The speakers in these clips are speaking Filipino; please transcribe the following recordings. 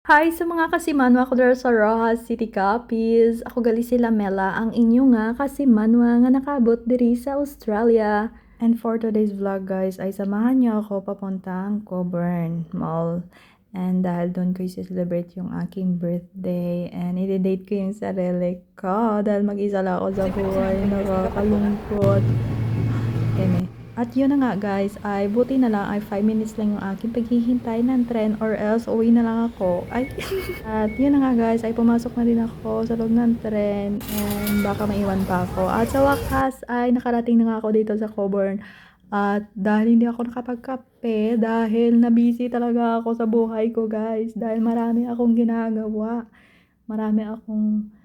Hi sa mga kasimanwa ko dara sa Rojas City Copies. Ako gali sila Mela, ang inyo nga kasimanwa nga nakabot diri sa Australia. And for today's vlog guys, ay samahan niyo ako papuntang Coburn Mall. And dahil doon ko i-celebrate yung aking birthday and i-date ko yung sarili ko dahil mag-isa lang ako sa buhay. Nakakalungkot. Eme. At yun na nga guys, ay buti na lang ay 5 minutes lang yung aking paghihintay ng tren or else uwi na lang ako. Ay, at yun na nga guys, ay pumasok na din ako sa loob ng tren and baka maiwan pa ako. At sa wakas ay nakarating na nga ako dito sa Coburn. At dahil hindi ako nakapagkape, dahil na-busy talaga ako sa buhay ko guys, dahil marami akong ginagawa. Marami akong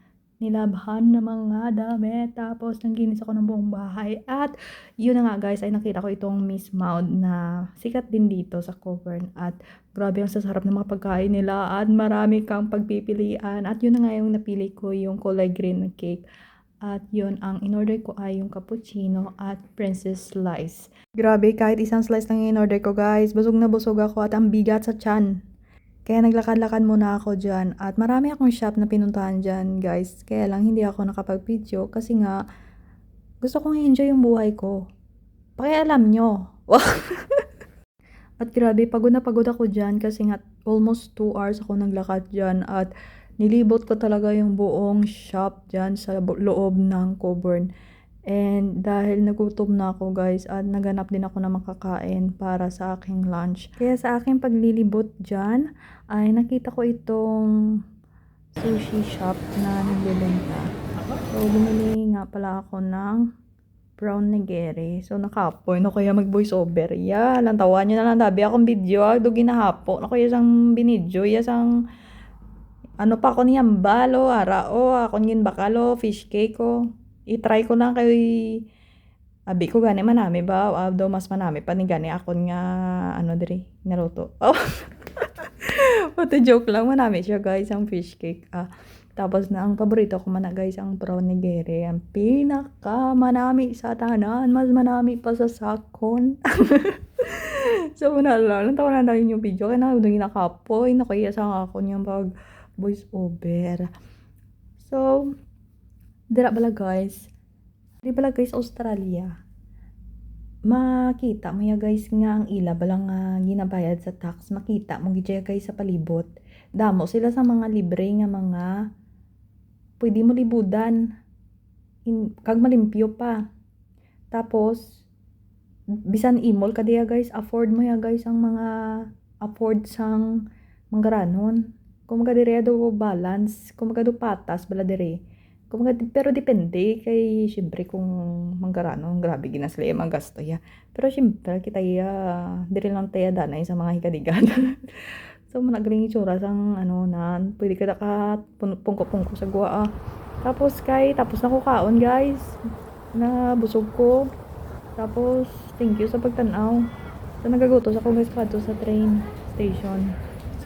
nilabhan na mga damit. Tapos, nangginis ako ng buong bahay. At, yun na nga guys, ay nakita ko itong Miss Maud na sikat din dito sa Coburn. At, grabe ang sasarap ng mga pagkain nila. At, marami kang pagpipilian. At, yun na nga yung napili ko, yung kulay green na cake. At, yun, ang in-order ko ay yung cappuccino at princess slice. Grabe, kahit isang slice lang yung in-order ko guys. Busog na busog ako at ang bigat sa tiyan. Kaya naglakad-lakad muna ako dyan. At marami akong shop na pinuntahan dyan, guys. Kaya lang hindi ako nakapag-video kasi nga gusto kong enjoy yung buhay ko. Pakialam nyo. At grabe, pagod na pagod ako dyan kasi nga almost 2 hours ako naglakad dyan. At nilibot ko talaga yung buong shop dyan sa loob ng Coburn. And dahil nagutom na ako guys at naganap din ako na makakain para sa aking lunch. Kaya sa aking paglilibot dyan ay nakita ko itong sushi shop na nagbebenta. So bumili nga pala ako ng brown nigiri. So nakapoy no kaya mag voice over. Ya, lang tawa nyo na lang dabi akong video. Do ginahapo. Ako isang binidyo. Isang ano pa ako niyang balo, arao, ako ngin bakalo, fish cake ko. I-try ko lang kay abi ko gani manami ba daw mas manami pa ni gani ako nga ano diri naluto. Oh. Pati joke lang manami siya guys ang fish cake. Tapos na ang paborito ko man guys ang brown nigiri. Ang pinaka manami sa tanan, mas manami pa sa sakon. So na lang tawanan na yung video kaya na doon nakapoy nakaya sa ako niyang pag voice over. So dira bala guys. Di bala guys Australia. Makita mo ya guys nga ang ila balang ginabayad sa tax. Makita mo gidya guys sa palibot. Damo sila sa mga libre nga mga pwede mo libudan. Kag malimpyo pa. Tapos bisan imol ka diya guys, afford mo ya guys ang mga afford sang manggaranon. Kung magka do balance, kung magka do patas bala dire. Pero depende kay syempre kung manggarano grabe ginasli ang gasto ya. Pero syempre kita ya diri lang taya danay sa mga hikadigan. So managaling itsura sang ano nan pwede ka pungko-pungko sa guwa. Tapos na ko kaon guys. Na busog ko. Tapos thank you sa pagtanaw. So nagagutos ako guys kadto sa train station.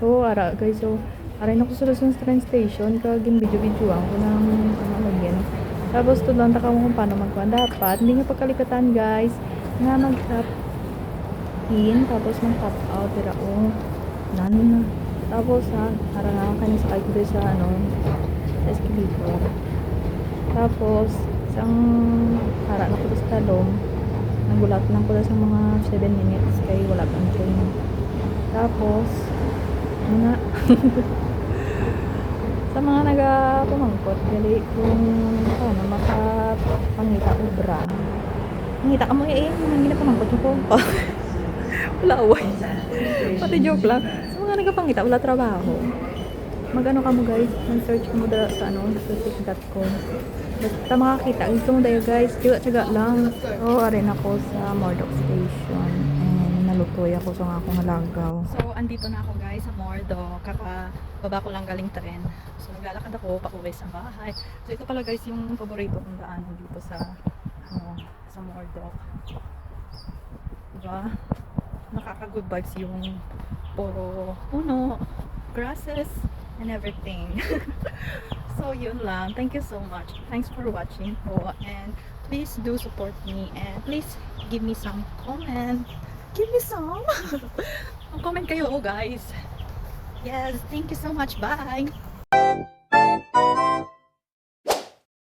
So ara guys so aray na ko sa train station kag video-videoan ko ng ano lagyan. Tapos tudlan ta ka mo kung paano magkuhan dapat. Hindi nga pagkalipatan guys nga mag-tap in tapos mag-tap out dira o nan. Tapos ara na kanya sakay ko sa ano sa escalator. Tapos isang ara na ko sa talong. Nagulat lang ko sa mga 7 minutes kay wala pang train. Tapos na sa mga nagapumangkot gali kung paano makapangita obra mangita ka mo mga ginapamangkot ko wala away pati joke lang sa mga nagapangita wala trabaho magano ka mo guys mag-search ka mo sa ano sa tik.com basta makakita gusto mo tayo guys tiga lang so arin ako sa Murdoch Station nalutoy ako sa akong halagaw. So, andito na ako guys sa Murdoch. Kakababa ko lang galing tren. So, naglalakad ako pauwi sa bahay. So, ito pala guys yung paborito kong daanan dito sa Murdoch. Diba? Nakaka-good vibes yung puro puno, grasses, and everything. So, yun lang. Thank you so much. Thanks for watching po. And please do support me. And please give me some comment. Give me some. Mag-comment kayo guys. Yes, thank you so much. Bye!